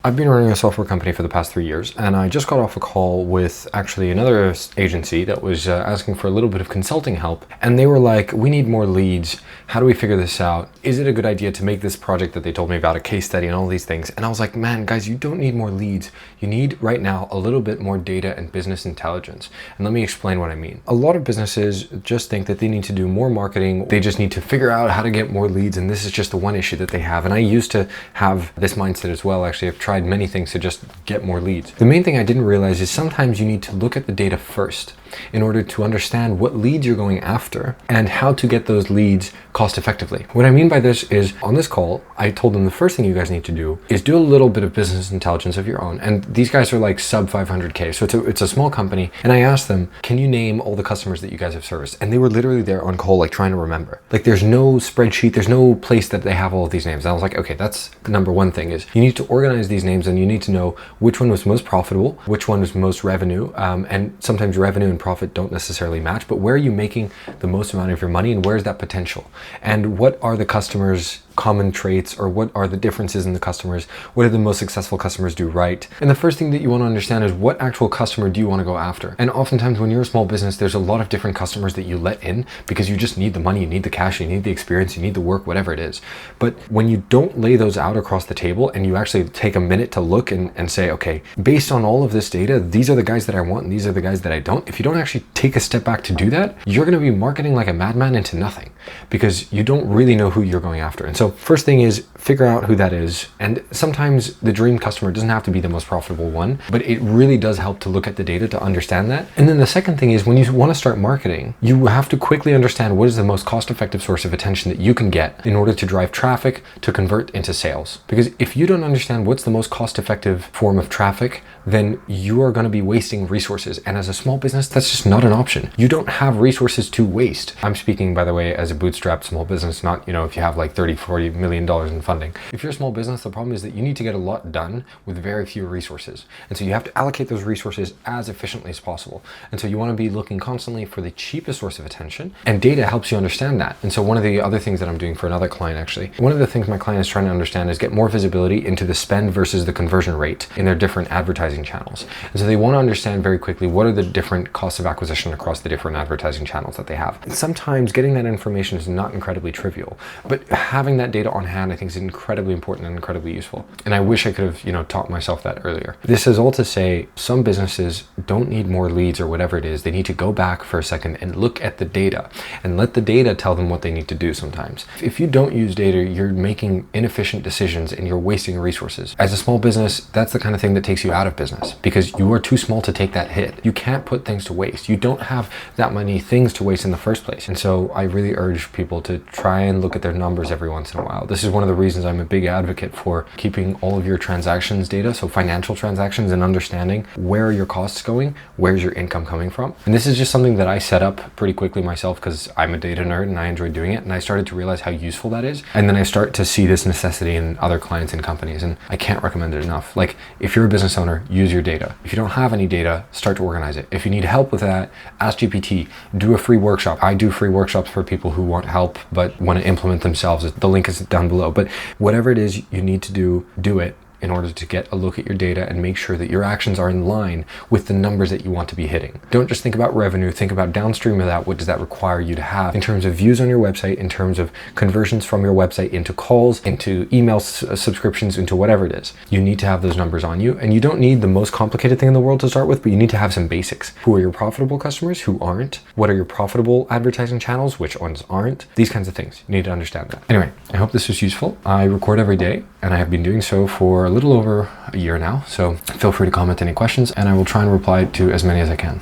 I've been running a software company for the past 3 years, and I just got off a call with actually another agency that was asking for a little bit of consulting help. And they were like, we need more leads. How do we figure this out? Is it a good idea to make this project that they told me about a case study and all these things? And I was like, man, guys, you don't need more leads. You need right now a little bit more data and business intelligence. And let me explain what I mean. A lot of businesses just think that they need to do more marketing. They just need to figure out how to get more leads. And this is just the one issue that they have. And I used to have this mindset as well. Actually, I've tried many things to just get more leads. The main thing I didn't realize is sometimes you need to look at the data first in order to understand what leads you're going after and how to get those leads cost effectively. What I mean by this is, on this call, I told them the first thing you guys need to do is do a little bit of business intelligence of your own. And these guys are like sub 500K. So it's a small company. And I asked them, can you name all the customers that you guys have serviced? And they were literally there on call, like trying to remember. Like there's no spreadsheet, there's no place that they have all of these names. And I was like, okay, that's the number one thing is you need to organize these names and you need to know which one was most profitable, which one was most revenue. And sometimes revenue and profit don't necessarily match, but where are you making the most amount of your money and where's that potential? And what are the customers' common traits, or what are the differences in the customers? What do the most successful customers do right? And the first thing that you want to understand is what actual customer do you want to go after? And oftentimes when you're a small business, there's a lot of different customers that you let in because you just need the money, you need the cash, you need the experience, you need the work, whatever it is. But when you don't lay those out across the table and you actually take a minute to look and say, okay, based on all of this data, these are the guys that I want and these are the guys that I don't. If you don't actually take a step back to do that, you're going to be marketing like a madman into nothing because you don't really know who you're going after. And so first thing is figure out who that is. And sometimes the dream customer doesn't have to be the most profitable one, but it really does help to look at the data to understand that. And then the second thing is when you want to start marketing, you have to quickly understand what is the most cost-effective source of attention that you can get in order to drive traffic to convert into sales. Because if you don't understand what's the most cost-effective form of traffic, then you are going to be wasting resources. And as a small business, that's just not an option. You don't have resources to waste. I'm speaking, by the way, as a bootstrapped small business, not, if you have like 30, 40 million dollars in funding. If you're a small business, the problem is that you need to get a lot done with very few resources. And so you have to allocate those resources as efficiently as possible. And so you want to be looking constantly for the cheapest source of attention, and data helps you understand that. And so one of the other things that I'm doing for another client, actually, one of the things my client is trying to understand is get more visibility into the spend versus the conversion rate in their different advertising channels. And so they want to understand very quickly what are the different costs of acquisition across the different advertising channels that they have. And sometimes getting that information is not incredibly trivial, but having that data on hand, I think, is incredibly important and incredibly useful. And I wish I could have, taught myself that earlier. This is all to say some businesses don't need more leads or whatever it is. They need to go back for a second and look at the data and let the data tell them what they need to do sometimes. If you don't use data, you're making inefficient decisions and you're wasting resources. As a small business, that's the kind of thing that takes you out of business because you are too small to take that hit. You can't put things to waste. You don't have that many things to waste in the first place. And so I really urge people to try and look at their numbers every once in a while. This is one of the reasons I'm a big advocate for keeping all of your transactions data, so financial transactions, and understanding where are your costs going, where's your income coming from. And this is just something that I set up pretty quickly myself because I'm a data nerd and I enjoy doing it. And I started to realize how useful that is. And then I start to see this necessity in other clients and companies. And I can't recommend it enough. Like if you're a business owner, use your data. If you don't have any data, start to organize it. If you need help with that, ask GPT, do a free workshop. I do free workshops for people who want help but want to implement themselves. The link is down below. But whatever it is you need to do, do it in order to get a look at your data and make sure that your actions are in line with the numbers that you want to be hitting. Don't just think about revenue, think about downstream of that. What does that require you to have in terms of views on your website, in terms of conversions from your website into calls, into email subscriptions, into whatever it is. You need to have those numbers on you, and you don't need the most complicated thing in the world to start with, but you need to have some basics. Who are your profitable customers? Who aren't? What are your profitable advertising channels? Which ones aren't? These kinds of things. You need to understand that. Anyway, I hope this was useful. I record every day, and I have been doing so for a little over a year now, so feel free to comment any questions and I will try and reply to as many as I can.